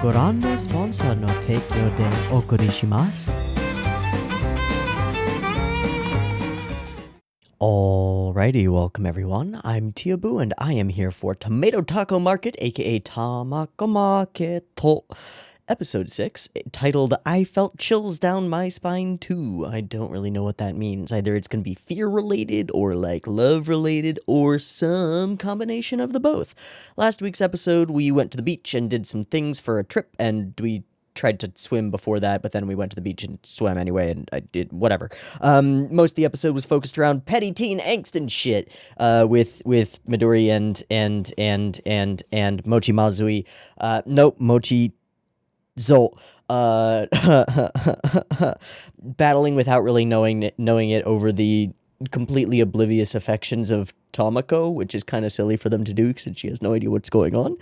ご覧のスポンサーの提供でお送りします。Alrighty, welcome everyone. I'm Teeaboo and I am here for Tomato Taco Market, aka Tamako Market, episode 6, titled I Felt Chills Down My Spine Too. I don't really know what that means. Either it's going to be fear-related, or like love-related, or some combination of the both. Last week's episode, we went to the beach and did some things for a trip, and we tried to swim before that, but then we went to the beach and swam anyway, and I did whatever. Most of the episode was focused around petty teen angst and shit, with Midori and Mochi Mazui. Nope, Mochi Zo, battling without really knowing it over the completely oblivious affections of Tamako, which is kind of silly for them to do since she has no idea what's going on.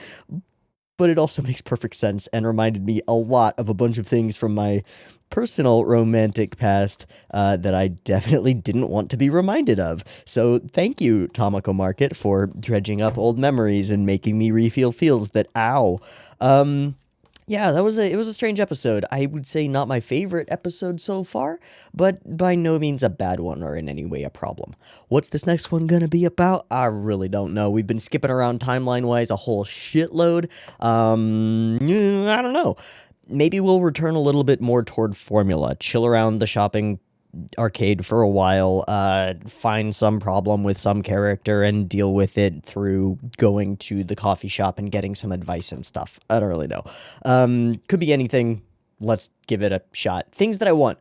But it also makes perfect sense and reminded me a lot of a bunch of things from my personal romantic past that I definitely didn't want to be reminded of. So thank you, Tamako Market, for dredging up old memories and making me re-feel feels that, ow. Yeah, it was a strange episode. I would say not my favorite episode so far, but by no means a bad one or in any way a problem. What's this next one gonna be about? I really don't know. We've been skipping around timeline-wise a whole shitload. I don't know. Maybe we'll return a little bit more toward formula, chill around the shopping arcade for a while, find some problem with some character and deal with it through going to the coffee shop and getting some advice and stuff. I don't really know. Could be anything. Let's give it a shot. Things that I want.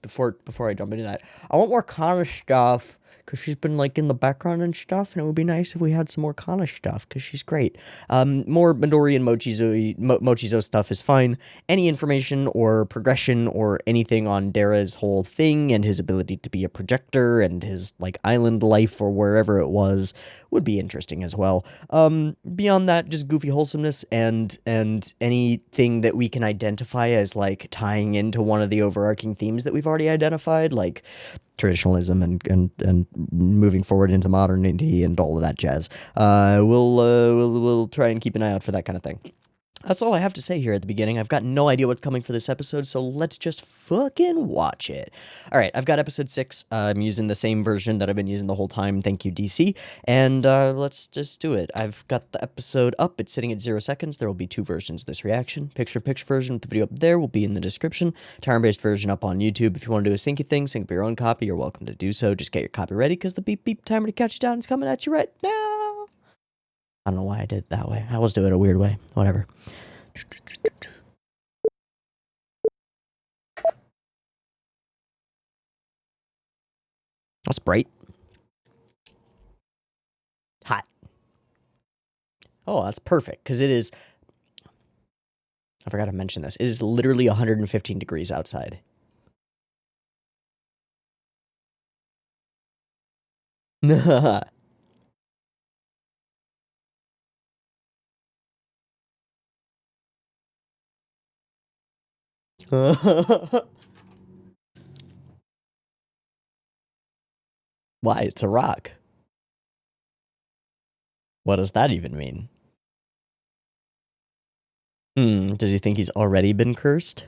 Before I jump into that, I want more Kana stuff, because she's been like in the background and stuff, and it would be nice if we had some more Kana stuff, because she's great. More Midori and Mochizo stuff is fine. Any information or progression or anything on Dera's whole thing and his ability to be a projector and his like island life or wherever it was would be interesting as well. Beyond that, just goofy wholesomeness and anything that we can identify as like tying into one of the overarching themes that we've already identified, like traditionalism and moving forward into modernity and all of that jazz. We'll try and keep an eye out for that kind of thing. That's all I have to say here at the beginning. I've got no idea what's coming for this episode, so let's just fucking watch it. All right, I've got episode 6. I'm using the same version that I've been using the whole time. Thank you, DC. And let's just do it. I've got the episode up. It's sitting at 0 seconds. There will be 2 versions of this reaction. Picture-in-picture version with the video up there will be in the description. Turn-based version up on YouTube. If you want to do a syncy thing, sync up your own copy, you're welcome to do so. Just get your copy ready, because the beep-beep timer to count you down is coming at you right now. I don't know why I did it that way. I always do it a weird way. Whatever. That's bright. Hot. Oh, that's perfect, because it is... I forgot to mention this. It is literally 115 degrees outside. Why? It's a rock. What does that even mean? Does he think he's already been cursed?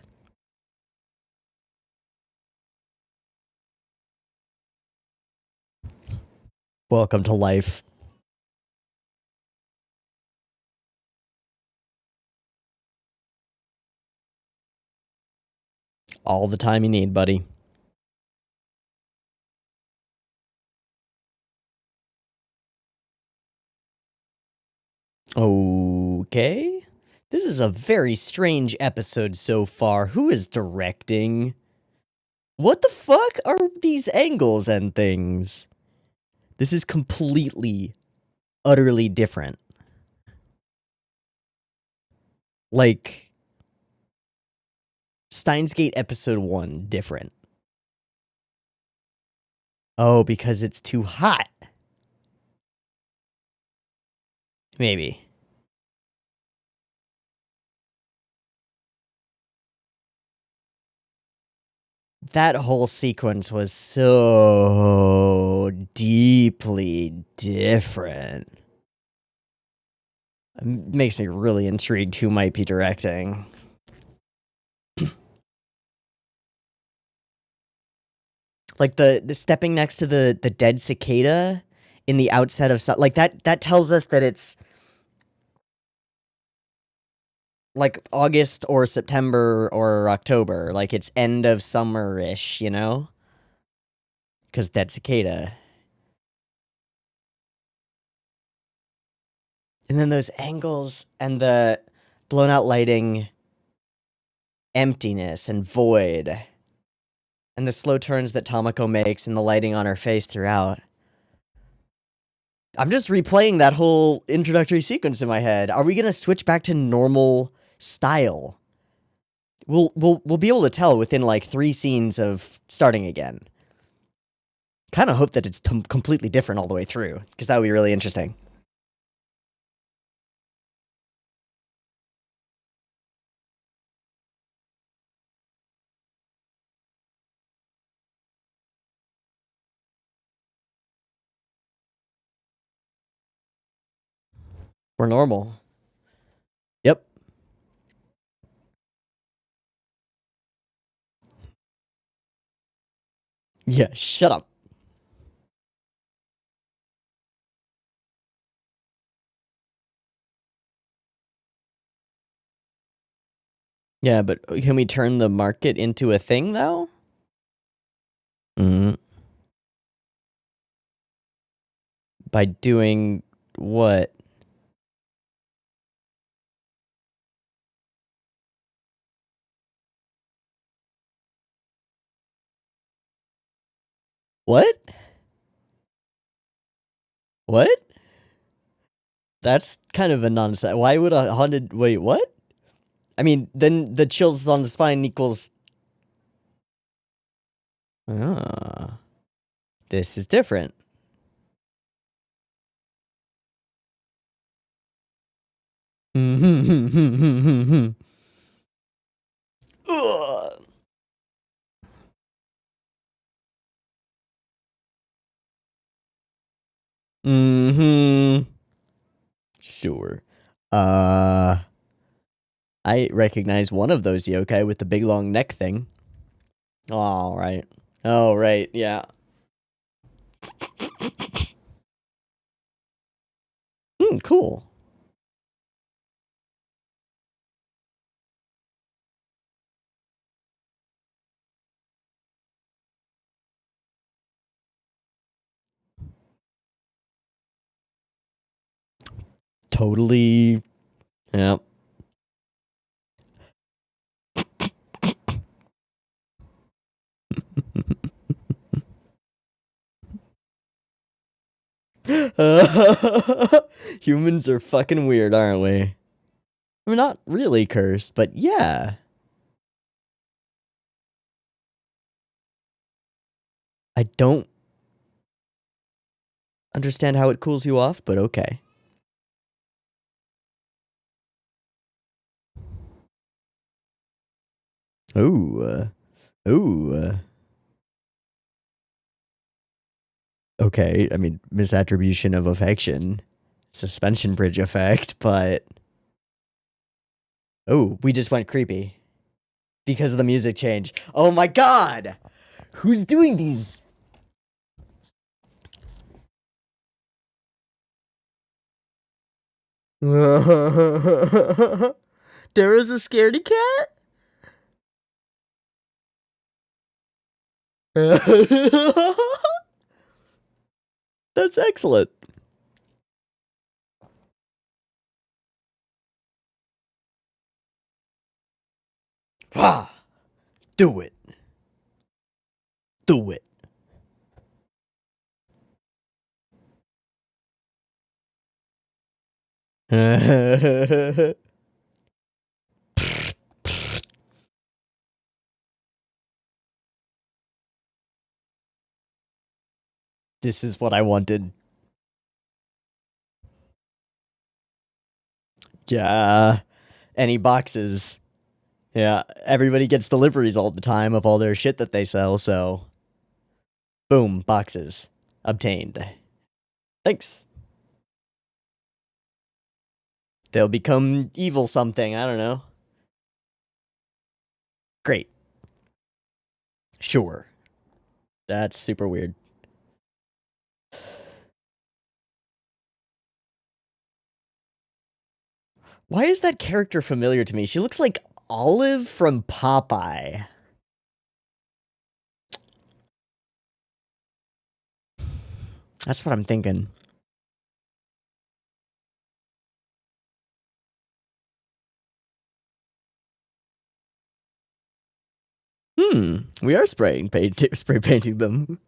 Welcome to life. All the time you need, buddy. Okay. This is a very strange episode so far. Who is directing? What the fuck are these angles and things? This is completely, utterly different. Like, Steins Gate episode 1, different. Oh, because it's too hot. Maybe. That whole sequence was so deeply different. It makes me really intrigued who might be directing. Like the stepping next to the dead cicada in the outset of like that tells us that it's like August or September or October, like it's end of summer-ish, you know? Because dead cicada. And then those angles and the blown out lighting, emptiness and void, and the slow turns that Tamako makes and the lighting on her face throughout. I'm just replaying that whole introductory sequence in my head. Are we gonna switch back to normal style? We'll be able to tell within like 3 scenes of starting again. Kind of hope that it's completely different all the way through, because that would be really interesting. We're normal. Yep. Yeah, shut up. Yeah, but can we turn the market into a thing, though? Mm. By doing what? What? What? That's kind of a nonsense. Why would a haunted... Wait, what? I mean, then the chills on the spine equals... Ah. This is different. Mm-hmm. Mm-hmm. Sure. I recognize one of those yokai with the big long neck thing. All right. Oh, right. Yeah. Cool. Totally. Yeah. Humans are fucking weird, aren't we? We're not really cursed, but yeah. I don't understand how it cools you off, but okay. Ooh. Ooh. Okay, I mean, misattribution of affection. Suspension bridge effect, but... Oh, we just went creepy. Because of the music change. Oh my god! Who's doing these? There is a scaredy cat? That's excellent. Ah, do it. Do it. This is what I wanted. Yeah. Any boxes. Yeah, everybody gets deliveries all the time of all their shit that they sell, so... Boom, boxes. Obtained. Thanks. They'll become evil something, I don't know. Great. Sure. That's super weird. Why is that character familiar to me? She looks like Olive from Popeye. That's what I'm thinking. We are spray painting them.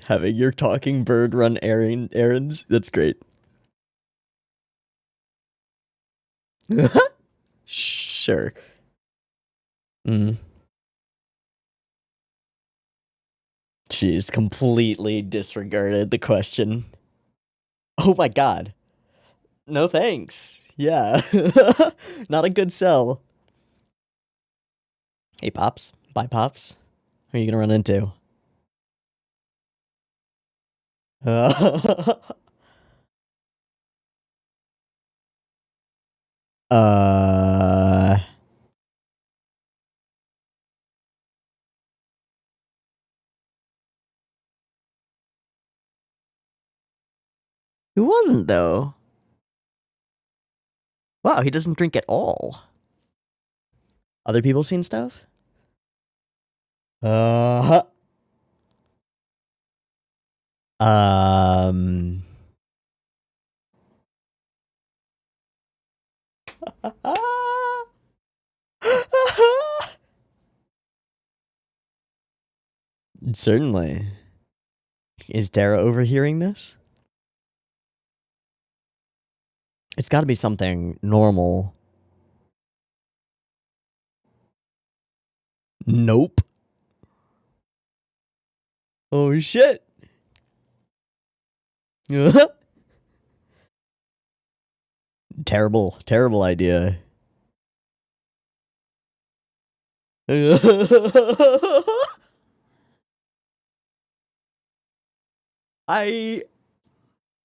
Having your talking bird run errands. That's great. Sure. She's completely disregarded the question. Oh my god. No thanks. Yeah. Not a good sell. Hey, Pops. Bye, Pops. Who are you gonna run into? Who wasn't, though? Wow, he doesn't drink at all. Other people seen stuff? Certainly. Is Dara overhearing this? It's gotta be something normal. Nope. Oh shit. Terrible idea.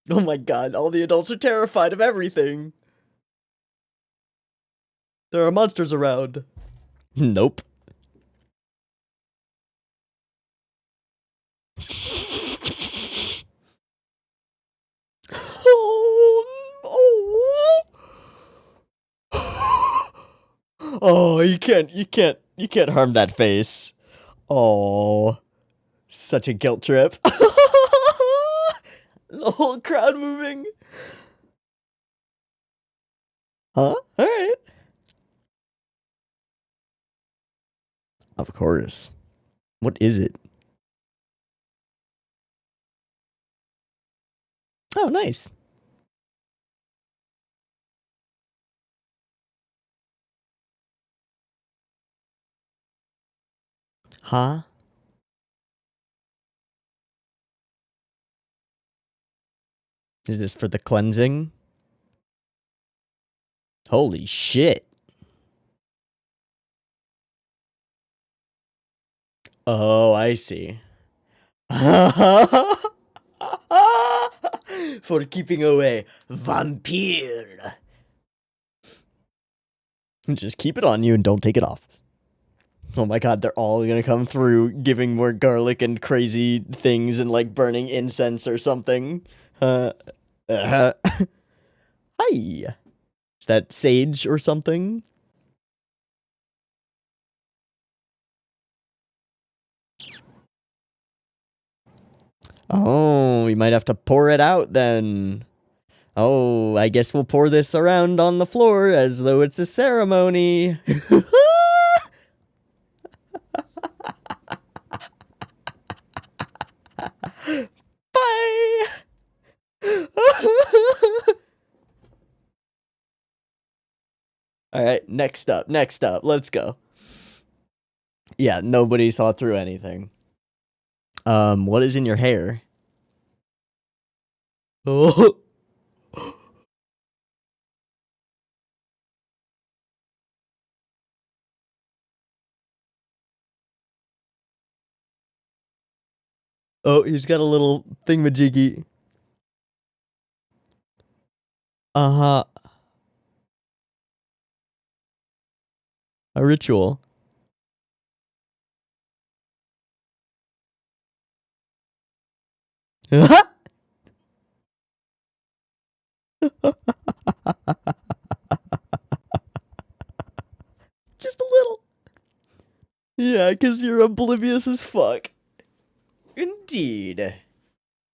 Oh my god, all the adults are terrified of everything. There are monsters around. Nope. Oh, you can't harm that face. Oh, such a guilt trip. The whole crowd moving. Huh? Alright. Of course. What is it? Oh, nice. Huh? Is this for the cleansing? Holy shit. Oh, I see. For keeping away vampire. Just keep it on you and don't take it off. Oh my god, they're all gonna come through giving more garlic and crazy things and like burning incense or something. Hi. Is that sage or something? Oh, we might have to pour it out then. Oh, I guess we'll pour this around on the floor as though it's a ceremony. Bye! Alright, next up, let's go. Yeah, nobody saw through anything. What is in your hair? Oh. Oh, he's got a little thingamajiggy. Uh-huh. A ritual. Just a little. Yeah, because you're oblivious as fuck. Indeed.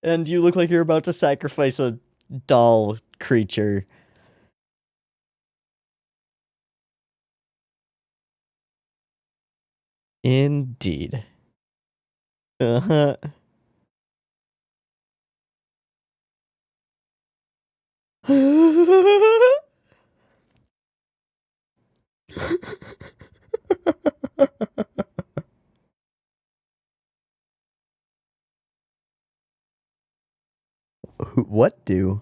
And you look like you're about to sacrifice a doll creature. Indeed. Uh-huh. What do?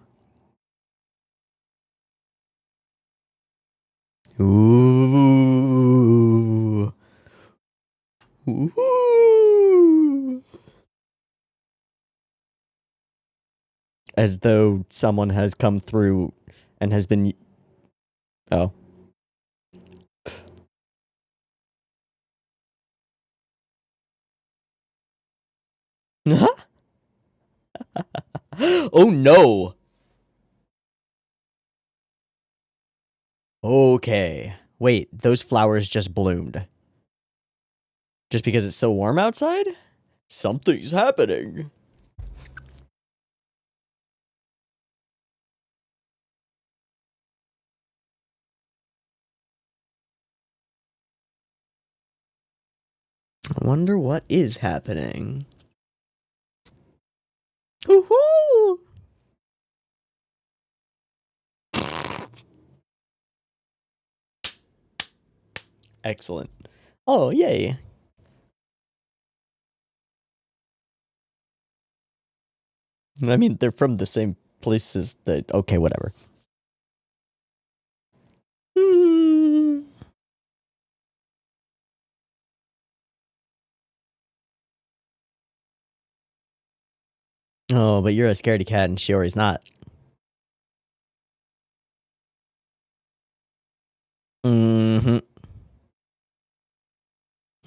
Ooh. Ooh. As though someone has come through and has been. Oh. Oh no. Okay. Wait, those flowers just bloomed. Just because it's so warm outside? Something's happening. I wonder what is happening. Woohoo! Excellent. Oh, yay. I mean, they're from the same places that. Okay, whatever. Oh, but you're a scaredy cat and Shiori's not. Mm-hmm.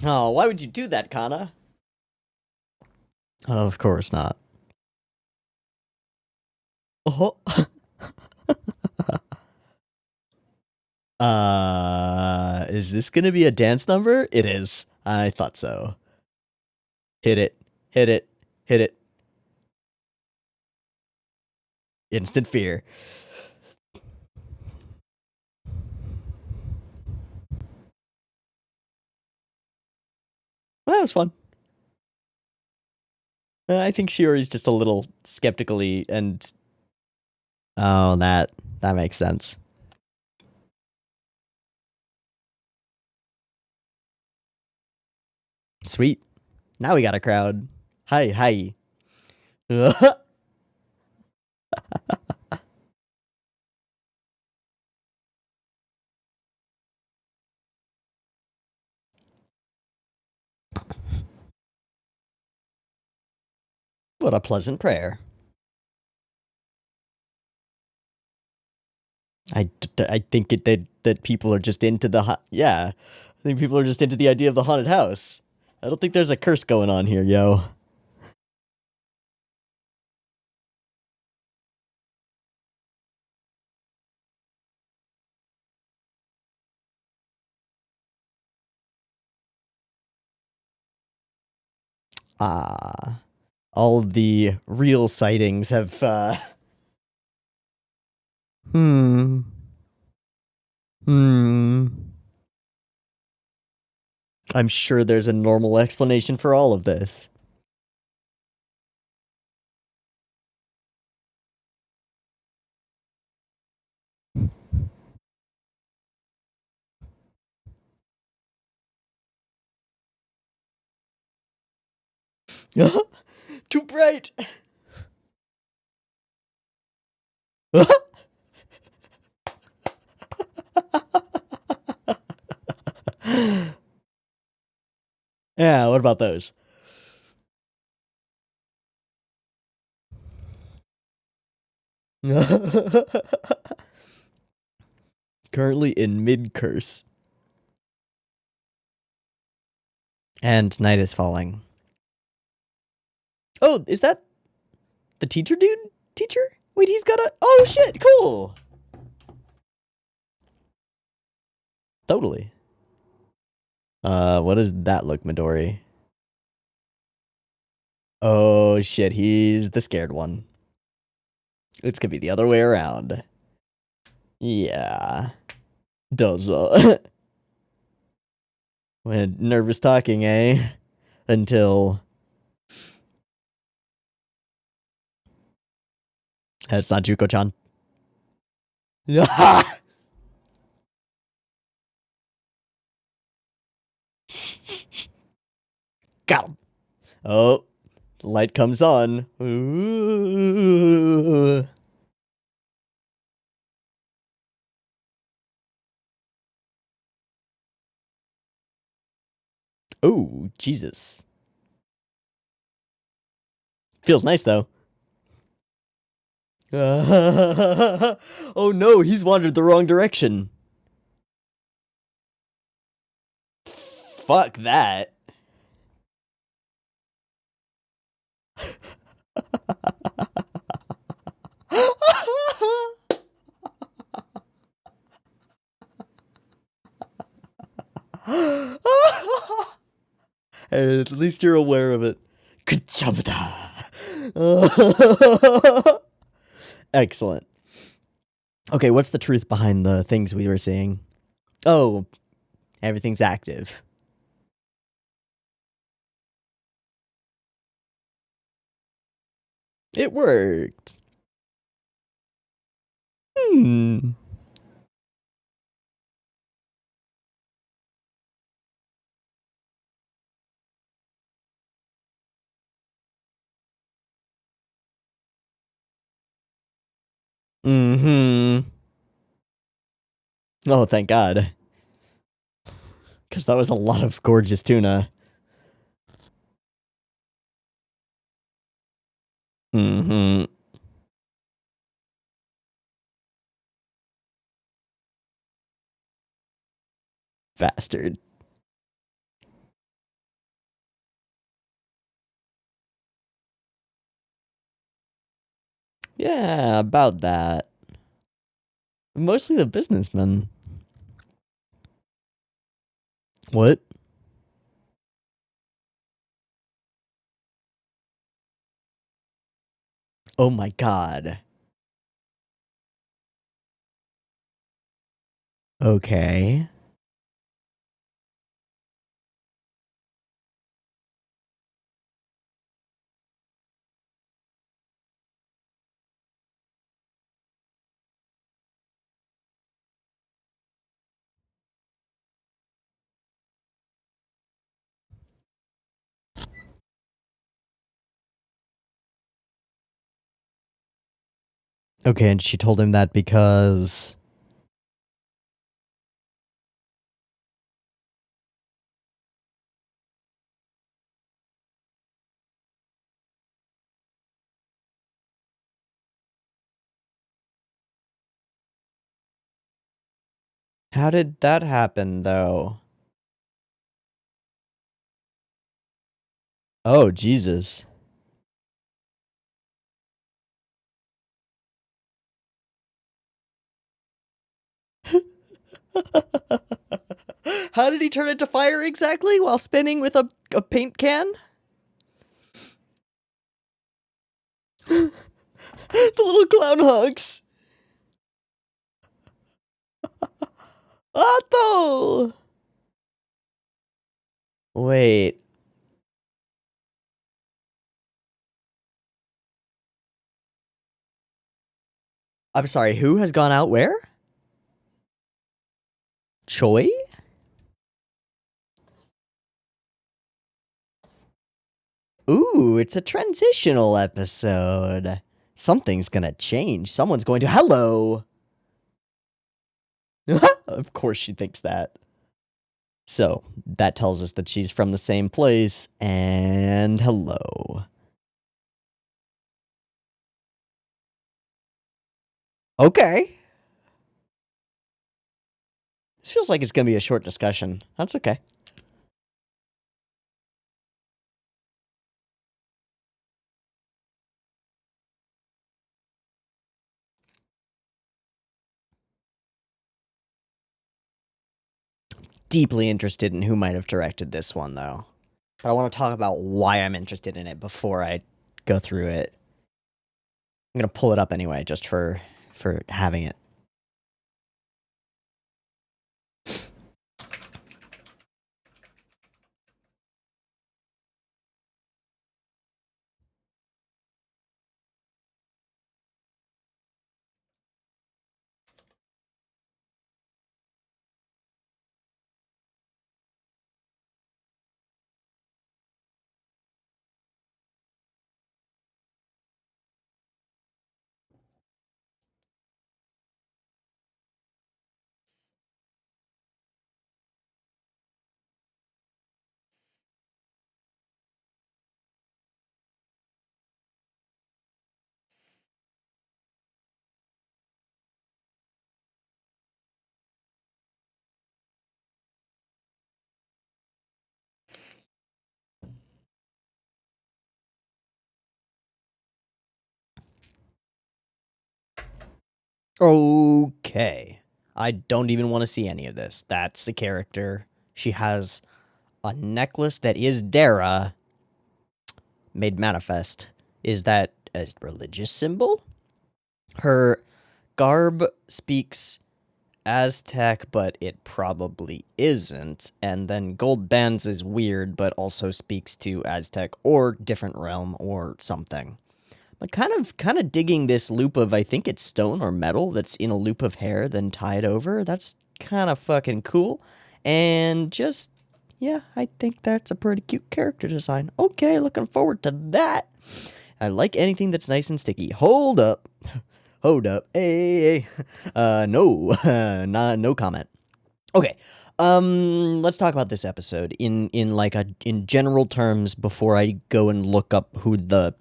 Oh, why would you do that, Kana? Oh, of course not. Oh. Is this gonna be a dance number? It is. I thought so. Hit it. Hit it. Hit it. Instant fear. Well, that was fun. I think Shiori's just a little skeptically and. Oh, that makes sense. Sweet. Now we got a crowd. Hi, hi. What a pleasant prayer. I think that people are just into the yeah. I think people are just into the idea of the haunted house. I don't think there's a curse going on here, yo. Ah, all of the real sightings have. Hmm. Hmm. I'm sure there's a normal explanation for all of this. Too bright. Yeah, what about those? Currently in mid curse. And night is falling. Oh, is that the teacher dude? Teacher? Wait, he's got a... Oh, shit, cool! Totally. What does that look, Midori? Oh, shit, he's the scared one. It's gonna be the other way around. Yeah. Dozo. When nervous talking, eh? Until... That's not Juko-chan. Got him. Oh, light comes on. Ooh. Oh, Jesus. Feels nice, though. Oh no, he's wandered the wrong direction. Fuck that. At least you're aware of it. Good job. Excellent. Okay, what's the truth behind the things we were seeing? Oh, everything's active. It worked. Hmm. Mm-hmm. Oh, thank God. Because that was a lot of gorgeous tuna. Mm-hmm. Bastard. Yeah, about that. Mostly the businessmen. What? Oh my God. Okay. Okay, and she told him that because... How did that happen, though? Oh, Jesus. How did he turn into fire exactly while spinning with a paint can? The little clown hugs. Otto! Wait. I'm sorry, who has gone out where? Choi? Ooh, it's a transitional episode. Something's gonna change. Someone's going to... Hello! Of course she thinks that. So, that tells us that she's from the same place, and hello. Okay. This feels like it's gonna be a short discussion. That's okay. deeply interested in who might have directed this one, though. But I want to talk about why I'm interested in it before I go through it. I'm going to pull it up anyway, just for having it. Okay. I don't even want to see any of this. That's a character. She has a necklace that is Dara made manifest. Is that a religious symbol? Her garb speaks Aztec, but it probably isn't. And then gold bands is weird, but also speaks to Aztec or different realm or something. But kind of digging this loop of, I think it's stone or metal that's in a loop of hair then tied over. That's kind of fucking cool. And just, yeah, I think that's a pretty cute character design. Okay, looking forward to that. I like anything that's nice and sticky. Hold up. Hold up. Hey. No. No comment. Okay. Let's talk about this episode in general terms before I go and look up who the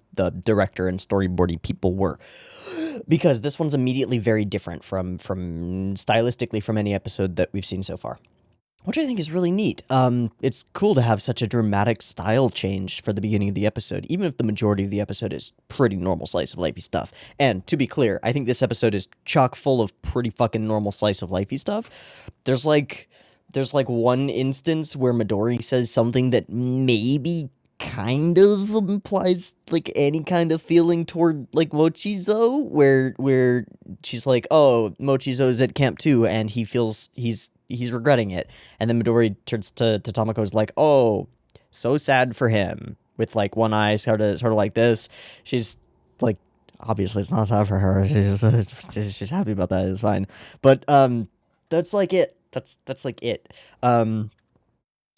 director and storyboardy people were, because this one's immediately very different from stylistically from any episode that we've seen so far, which I think is really neat. It's cool to have such a dramatic style change for the beginning of the episode, even if the majority of the episode is pretty normal slice of lifey stuff. And to be clear, I think this episode is chock full of pretty fucking normal slice of lifey stuff. There's like one instance where Midori says something that maybe kind of implies like any kind of feeling toward like Mochizo, where she's like, oh, Mochizo's at camp too, and he feels he's regretting it. And then Midori turns to Tamako, is like, oh, so sad for him, with like one eye sort of like this. She's like, obviously it's not sad for her. She's happy about that. It's fine. But that's like it. That's like it.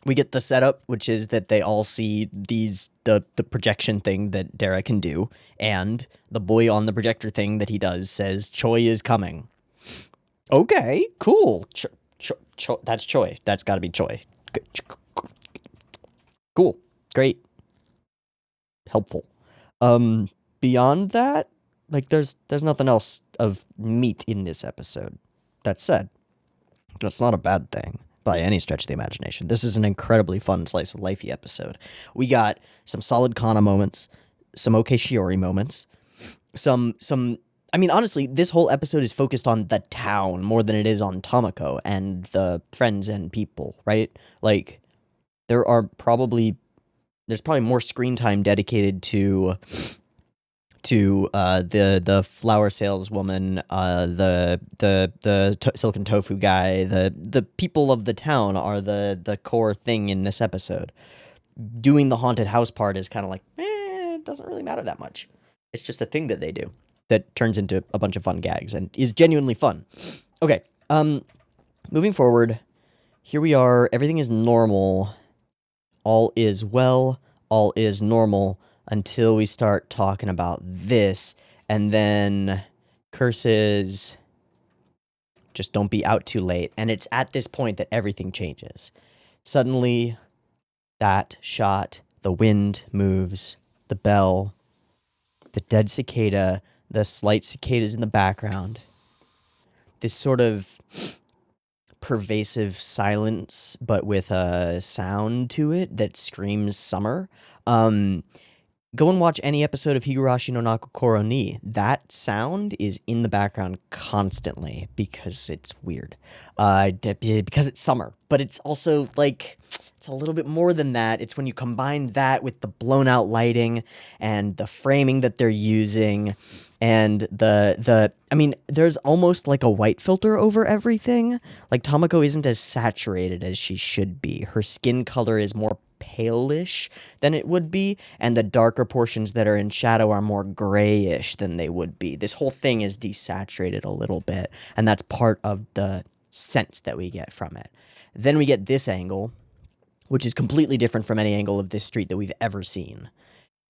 We get the setup, which is that they all see the projection thing that Dara can do, and the boy on the projector thing that he does says, Choi is coming. Okay, cool. That's Choi. That's gotta be Choi. Cool. Great. Helpful. Beyond that, like there's nothing else of meat in this episode. That said, that's not a bad thing by any stretch of the imagination. This is an incredibly fun slice of lifey episode. We got some solid Kana moments, some okay Shiori moments, some I mean, honestly, this whole episode is focused on the town more than it is on Tamako and the friends and people, right? Like, there's probably more screen time dedicated to the flower saleswoman, the silken tofu guy, the people of the town are the core thing in this episode. Doing the haunted house part is kind of like, it doesn't really matter that much. It's just a thing that they do that turns into a bunch of fun gags and is genuinely fun. Okay, moving forward, here we are. Everything is normal. All is well. All is normal. Until we start talking about this, and then curses, just don't be out too late. And it's at this point that everything changes. Suddenly, that shot, the wind moves, the bell, the dead cicada, the slight cicadas in the background, this sort of pervasive silence, but with a sound to it that screams summer. Go and watch any episode of Higurashi no Nakokoro ni. That sound is in the background constantly because it's weird. Because it's summer, but it's also like it's a little bit more than that. It's when you combine that with the blown out lighting and the framing that they're using and I mean, there's almost like a white filter over everything. Like Tamako isn't as saturated as she should be. Her skin color is more palish than it would be, and the darker portions that are in shadow are more grayish than they would be. This whole thing is desaturated a little bit, and that's part of the sense that we get from it. Then we get this angle, which is completely different from any angle of this street that we've ever seen.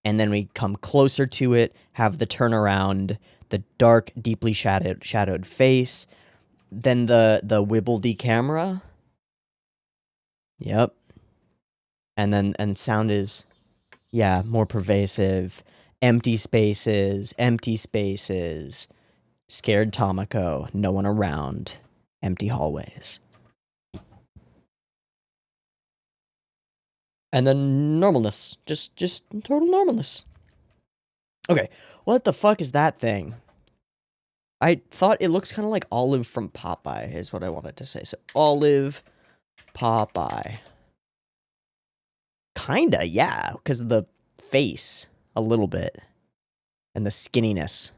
And then we come closer to it, have the turnaround, the dark, deeply shadowed face, then the wibbledy camera. Yep. And sound is, yeah, more pervasive. Empty spaces, scared Tamako, no one around, empty hallways. And then normalness, just total normalness. Okay, what the fuck is that thing? I thought it looks kind of like Olive from Popeye, is what I wanted to say. So, Olive, Popeye. Kinda, yeah, because of the face, a little bit. And the skinniness.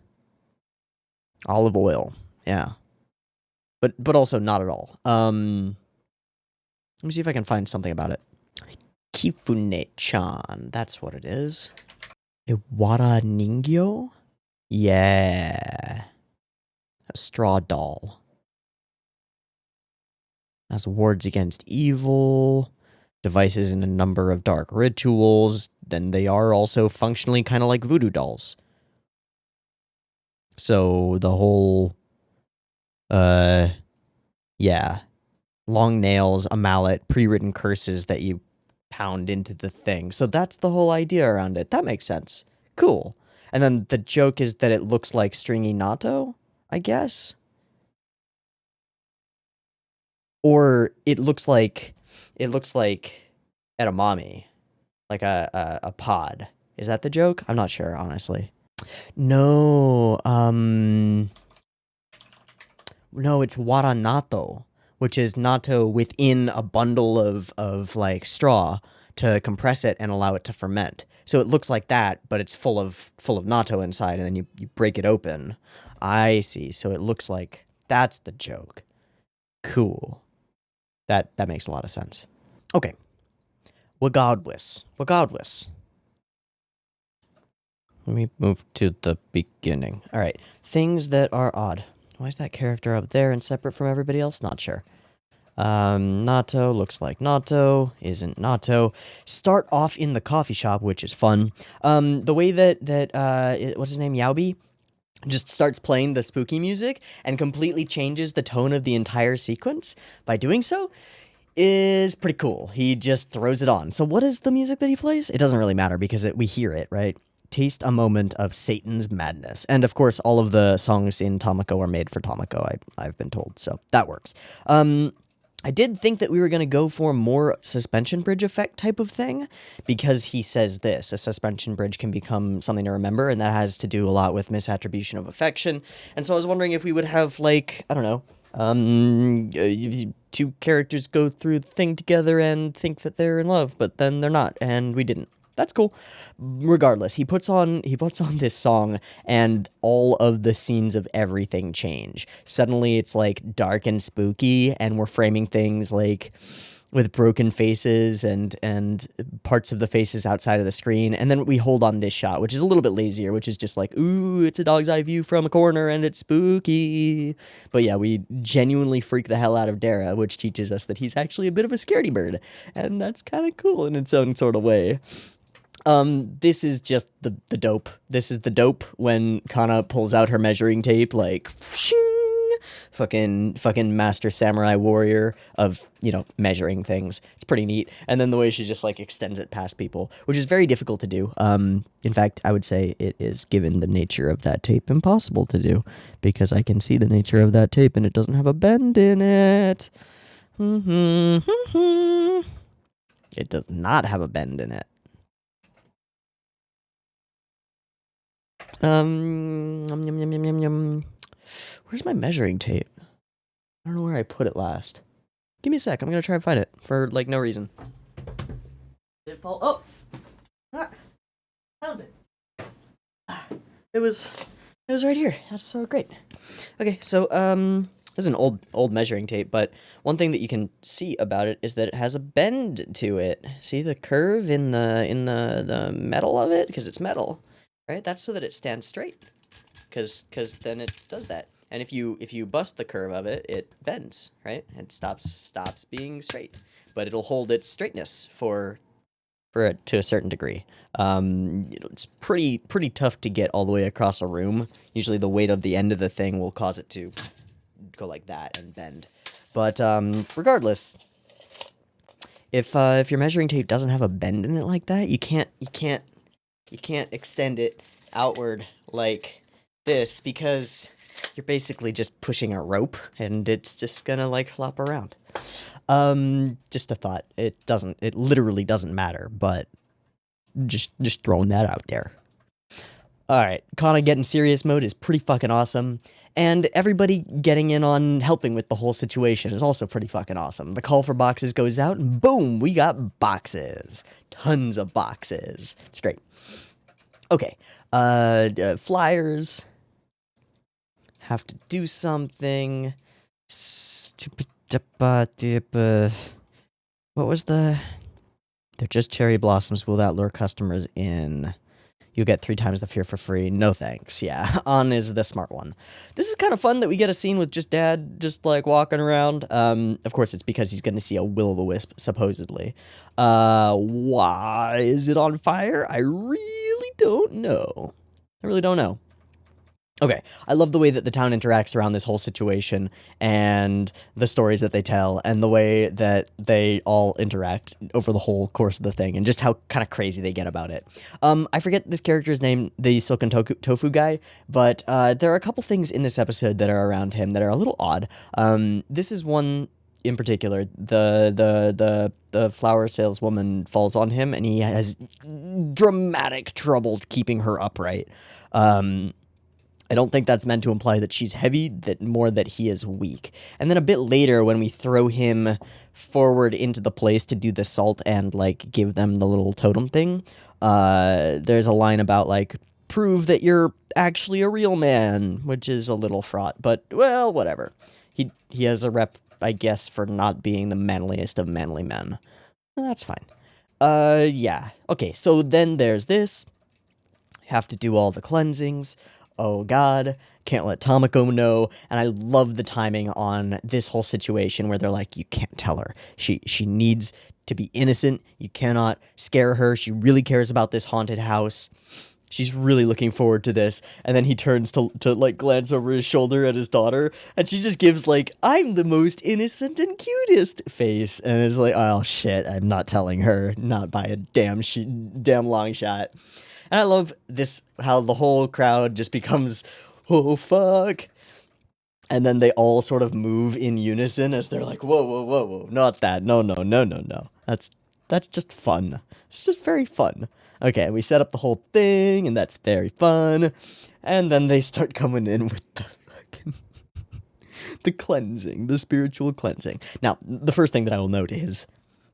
Olive oil, yeah. But also not at all. Let me see if I can find something about it. Kifune-chan, that's what it is. Iwara Ningyo? Yeah. A straw doll. Has wards against evil, devices in a number of dark rituals, then they are also functionally kind of like voodoo dolls. So the whole, yeah. Long nails, a mallet, pre-written curses that you pound into the thing. So that's the whole idea around it. That makes sense. Cool. And then the joke is that it looks like stringy natto, I guess. Or it looks like edamame, like a pod. Is that the joke? I'm not sure, honestly. No, no, it's waranato, which is natto within a bundle of like straw to compress it and allow it to ferment. So it looks like that, but it's full of natto inside, and then you break it open. I see. So it looks like that's the joke. Cool. That makes a lot of sense. Okay. Wagadwis. Let me move to the beginning. All right. Things that are odd. Why is that character up there and separate from everybody else? Not sure. Natto looks like natto, isn't natto. Start off in the coffee shop, which is fun. The way that what's his name, Yaobi, just starts playing the spooky music and completely changes the tone of the entire sequence by doing so is pretty cool. He just throws it on. So what is the music that he plays? It doesn't really matter because we hear it, right? Taste a moment of Satan's madness. And of course, all of the songs in Tamako are made for Tamako, I've been told, so that works. I did think that we were going to go for more suspension bridge effect type of thing, because he says this, a suspension bridge can become something to remember, and that has to do a lot with misattribution of affection. And so I was wondering if we would have, like, I don't know, two characters go through the thing together and think that they're in love, but then they're not, and we didn't. That's cool. Regardless, he puts on this song, and all of the scenes of everything change. Suddenly it's like dark and spooky, and we're framing things like with broken faces and parts of the faces outside of the screen. And then we hold on this shot, which is a little bit lazier, which is just like, ooh, it's a dog's eye view from a corner and it's spooky. But yeah, we genuinely freak the hell out of Dara, which teaches us that he's actually a bit of a scaredy bird. And that's kind of cool in its own sort of way. This is just the dope. This is the dope when Kana pulls out her measuring tape, like, shing, fucking master samurai warrior of, you know, measuring things. It's pretty neat. And then the way she just, like, extends it past people, which is very difficult to do. In fact, I would say it is, given the nature of that tape, impossible to do, because I can see the nature of that tape and it doesn't have a bend in it. It does not have a bend in it. Yum, yum, yum, yum, yum. Where's my measuring tape? I don't know where I put it last. Give me a sec. I'm gonna try and find it for like no reason. Did it fall? Oh, found it. It was right here. That's so great. Okay, so this is an old measuring tape, but one thing that you can see about it is that it has a bend to it. See the curve in the metal of it, because it's metal, right? That's so that it stands straight. Because then it does that. And if you bust the curve of it, it bends, right? It stops being straight, but it'll hold its straightness for it to a certain degree. It's pretty tough to get all the way across a room. Usually the weight of the end of the thing will cause it to go like that and bend. But regardless, if your measuring tape doesn't have a bend in it like that, you can't extend it outward like this, because you're basically just pushing a rope and it's just gonna like flop around. Just a thought. It literally doesn't matter, but just throwing that out there. Alright, Kana getting serious mode is pretty fucking awesome, and everybody getting in on helping with the whole situation is also pretty fucking awesome. The call for boxes goes out, and boom, we got boxes. Tons of boxes. It's great. Okay, flyers. Have to do something. What was the... They're just cherry blossoms. Will that lure customers in? You'll get 3 times the fear for free. No thanks. Yeah, On is the smart one. This is kind of fun that we get a scene with just Dad just like walking around. Of course, it's because he's going to see a will-o'-the-wisp, supposedly. Why is it on fire? I really don't know. I really don't know. Okay, I love the way that the town interacts around this whole situation, and the stories that they tell, and the way that they all interact over the whole course of the thing, and just how kind of crazy they get about it. I forget this character's name, the Silken Tofu guy, but there are a couple things in this episode that are around him that are a little odd. This is one in particular. The flower saleswoman falls on him, and he has dramatic trouble keeping her upright. I don't think that's meant to imply that she's heavy, more that he is weak. And then a bit later, when we throw him forward into the place to do the salt and, like, give them the little totem thing, there's a line about, like, prove that you're actually a real man, which is a little fraught, but, well, whatever. He has a rep, I guess, for not being the manliest of manly men. That's fine. Yeah. Okay, so then there's this. Have to do all the cleansings. Oh god, can't let Tamako know, and I love the timing on this whole situation where they're like, you can't tell her. She needs to be innocent, you cannot scare her, she really cares about this haunted house. She's really looking forward to this, and then he turns to like glance over his shoulder at his daughter, and she just gives like, I'm the most innocent and cutest face, and is like, oh shit, I'm not telling her, not by a damn long shot. And I love this, how the whole crowd just becomes, oh, fuck. And then they all sort of move in unison as they're like, whoa, whoa, whoa, whoa, not that. No, no, no, no, no. That's just fun. It's just very fun. Okay, we set up the whole thing, and that's very fun. And then they start coming in with the fucking... the cleansing, the spiritual cleansing. Now, the first thing that I will note is...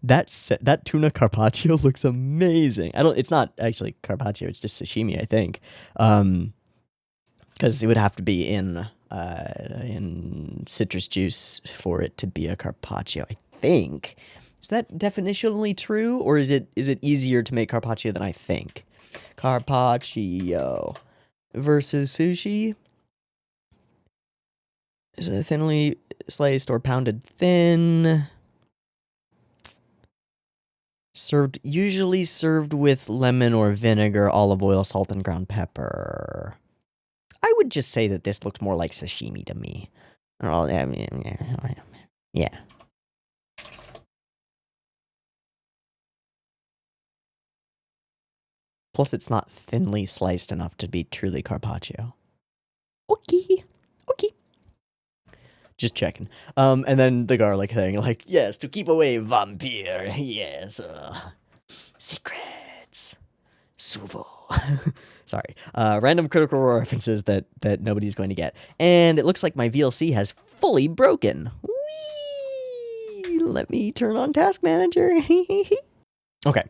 That tuna carpaccio looks amazing. It's not actually carpaccio, it's just sashimi, I think. Because it would have to be in citrus juice for it to be a carpaccio, I think. Is that definitionally true, or is it easier to make carpaccio than I think? Carpaccio versus sushi. Is it thinly sliced or pounded thin? Usually served with lemon or vinegar, olive oil, salt, and ground pepper. I would just say that this looked more like sashimi to me. Yeah. Plus, it's not thinly sliced enough to be truly carpaccio. Okay. Just checking. And then the garlic thing, like, yes, to keep away vampire, yes. Secrets. Suvo. Sorry. Random Critical Role references that nobody's going to get. And it looks like my VLC has fully broken. Whee! Let me turn on Task Manager. Okay.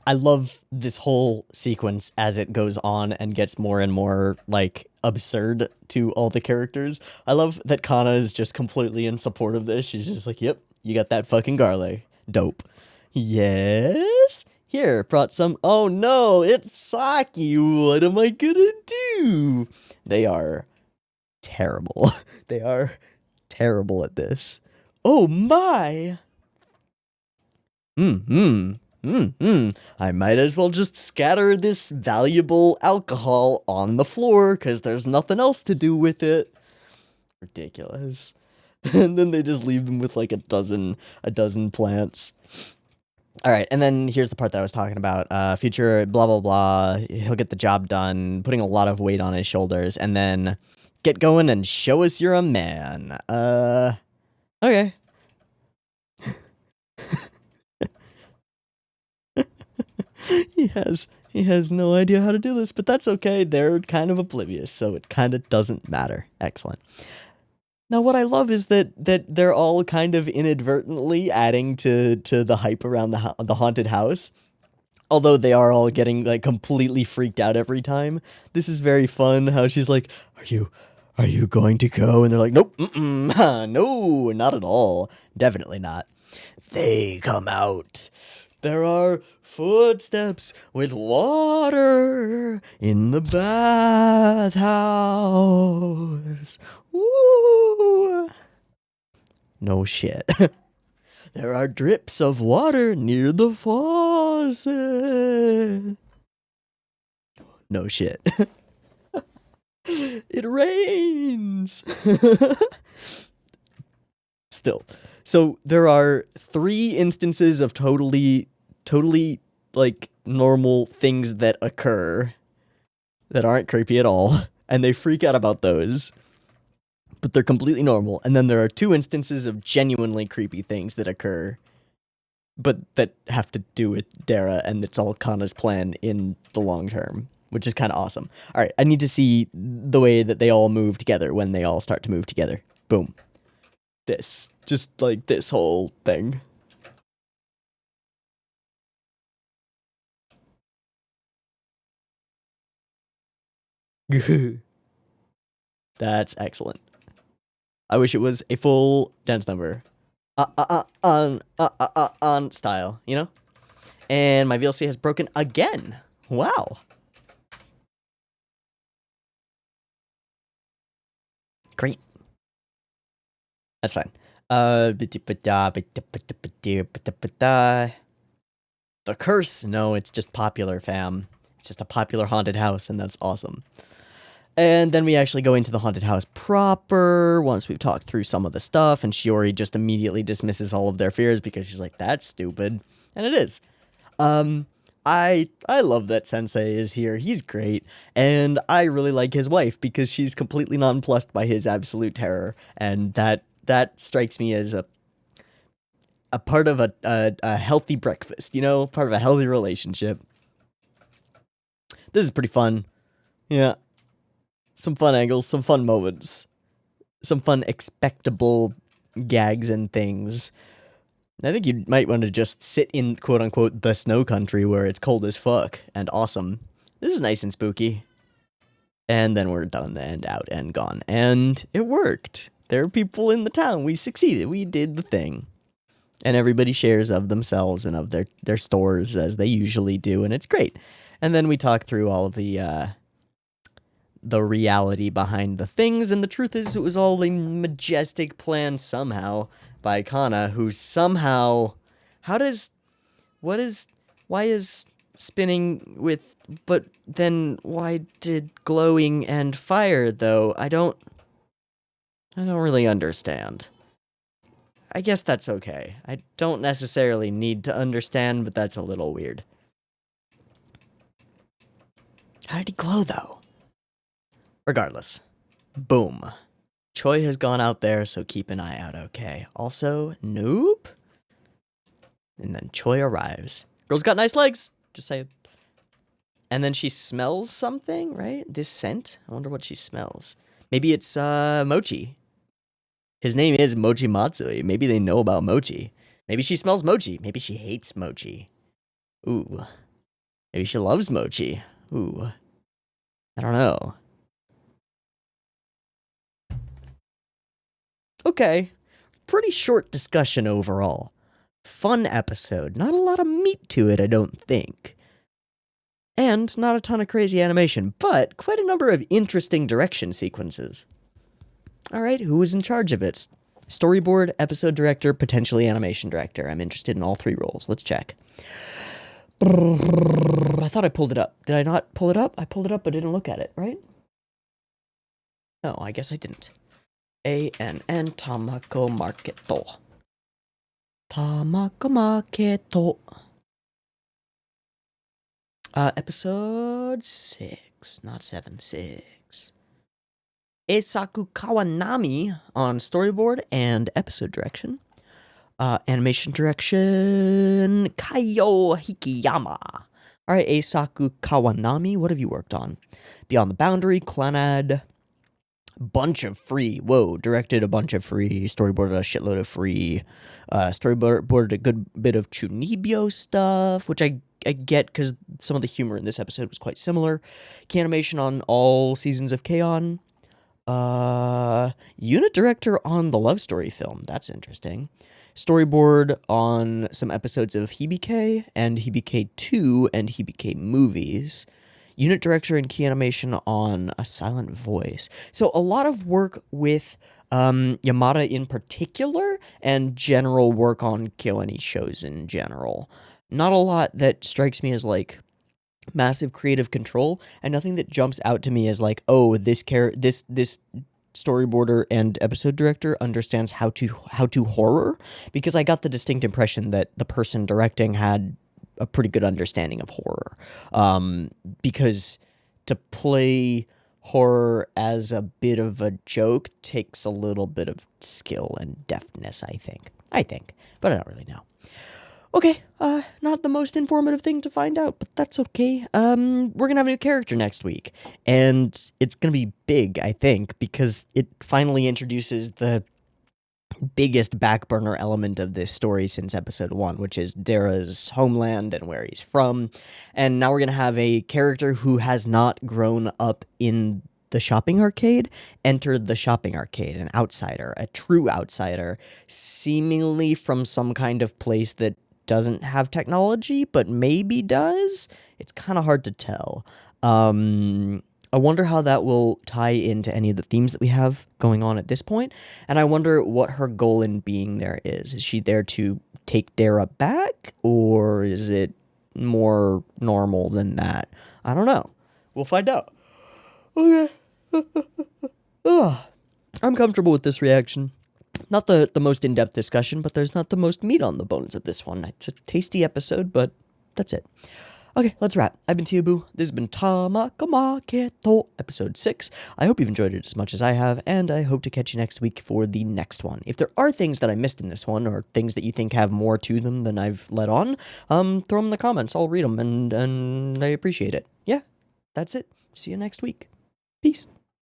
I love this whole sequence as it goes on and gets more and more, like, absurd to all the characters. I love that Kana is just completely in support of this. She's just like, yep, you got that fucking garlic. Dope. Yes? Here, brought some. Oh no, it's Saki. What am I gonna do? They are terrible. They are terrible at this. Oh my! I might as well just scatter this valuable alcohol on the floor, because there's nothing else to do with it. Ridiculous. And then they just leave them with like a dozen plants. Alright, and then here's the part that I was talking about. Future blah blah blah, he'll get the job done, putting a lot of weight on his shoulders, and then get going and show us you're a man. Okay. He has no idea how to do this, but that's okay. They're kind of oblivious, so it kind of doesn't matter. Excellent. Now, what I love is that they're all kind of inadvertently adding to the hype around the haunted house. Although they are all getting like completely freaked out every time. This is very fun. How she's like, "Are you going to go?" And they're like, "Nope, no, not at all. Definitely not." They come out. There are footsteps with water in the bathhouse. Woo! No shit. There are drips of water near the faucet. No shit. It rains. Still. So there are 3 instances of totally like normal things that occur that aren't creepy at all, and they freak out about those, but they're completely normal. And then there are 2 instances of genuinely creepy things that occur, but that have to do with Dara, and it's all Kana's plan in the long term, which is kind of awesome. All right, I need to see the way that they all move together when they all start to move together. Boom. Just like this whole thing. That's excellent. I wish it was a full dance number. On style, you know? And my VLC has broken again. Wow. Great. That's fine. The curse? No, it's just popular, fam. It's just a popular haunted house, and that's awesome. And then we actually go into the haunted house proper once we've talked through some of the stuff, and Shiori just immediately dismisses all of their fears because she's like, that's stupid. And it is. I love that Sensei is here. He's great. And I really like his wife because she's completely nonplussed by his absolute terror. And that strikes me as a part of a healthy breakfast, you know? Part of a healthy relationship. This is pretty fun. Yeah. Some fun angles, some fun moments. Some fun expectable gags and things. I think you might want to just sit in, quote-unquote, the snow country where it's cold as fuck and awesome. This is nice and spooky. And then we're done and out and gone. And it worked. There are people in the town. We succeeded. We did the thing. And everybody shares of themselves and of their stores as they usually do, and it's great. And then we talk through all of the reality behind the things, and the truth is it was all a majestic plan somehow by Kana, who somehow... Why is spinning with... But then why did glowing and fire, though? I don't really understand. I guess that's okay. I don't necessarily need to understand, but that's a little weird. How did he glow, though? Regardless. Boom. Choi has gone out there, so keep an eye out, okay? Also, nope. And then Choi arrives. Girl's got nice legs. Just saying. And then she smells something, right? This scent? I wonder what she smells. Maybe it's mochi. His name is Mochi Matsui. Maybe they know about mochi. Maybe she smells mochi. Maybe she hates mochi. Ooh. Maybe she loves mochi. Ooh. I don't know. Okay. Pretty short discussion overall. Fun episode. Not a lot of meat to it, I don't think. And not a ton of crazy animation, but quite a number of interesting direction sequences. Alright, who was in charge of it? Storyboard, episode director, potentially animation director. I'm interested in all three roles. Let's check. I thought I pulled it up. Did I not pull it up? I pulled it up but didn't look at it, right? No, I guess I didn't. ANN Tamako Marketo. Tamako Marketo. Episode 6, not 7, 6. Eisaku Kawanami on storyboard and episode direction. Animation direction, Kaio Hikiyama. Alright, Eisaku Kawanami, what have you worked on? Beyond the Boundary, Clannad, bunch of free. Whoa, directed a bunch of free, storyboarded a shitload of free, storyboarded a good bit of Chunibyo stuff, which I get because some of the humor in this episode was quite similar. Key animation on all seasons of K-On! Unit director on the Love Story film. That's interesting. Storyboard on some episodes of Hibike and Hibike 2 and Hibike movies. Unit director and key animation on A Silent Voice. So a lot of work with Yamada in particular and general work on KyoAni shows in general. Not a lot that strikes me as like massive creative control, and nothing that jumps out to me as like, oh, this storyboarder and episode director understands how to horror, because I got the distinct impression that the person directing had a pretty good understanding of horror, because to play horror as a bit of a joke takes a little bit of skill and deftness, I think, but I don't really know. Okay, not the most informative thing to find out, but that's okay. We're gonna have a new character next week, and it's gonna be big, I think, because it finally introduces the biggest back burner element of this story since episode 1, which is Dera's homeland and where he's from. And now we're gonna have a character who has not grown up in the shopping arcade entered the shopping arcade, an outsider, a true outsider, seemingly from some kind of place that doesn't have technology, but maybe does. It's kind of hard to tell. I wonder how that will tie into any of the themes that we have going on at this point, and I wonder what her goal in being there is. Is she there to take Dera back, or is it more normal than that? I don't know. We'll find out. Okay. I'm comfortable with this reaction. Not the most in-depth discussion, but there's not the most meat on the bones of this one. It's a tasty episode, but that's it. Okay, let's wrap. I've been Teeaboo. This has been Tamako Marketo, episode 6. I hope you've enjoyed it as much as I have, and I hope to catch you next week for the next one. If there are things that I missed in this one, or things that you think have more to them than I've let on, throw them in the comments. I'll read them, and I appreciate it. Yeah, that's it. See you next week. Peace.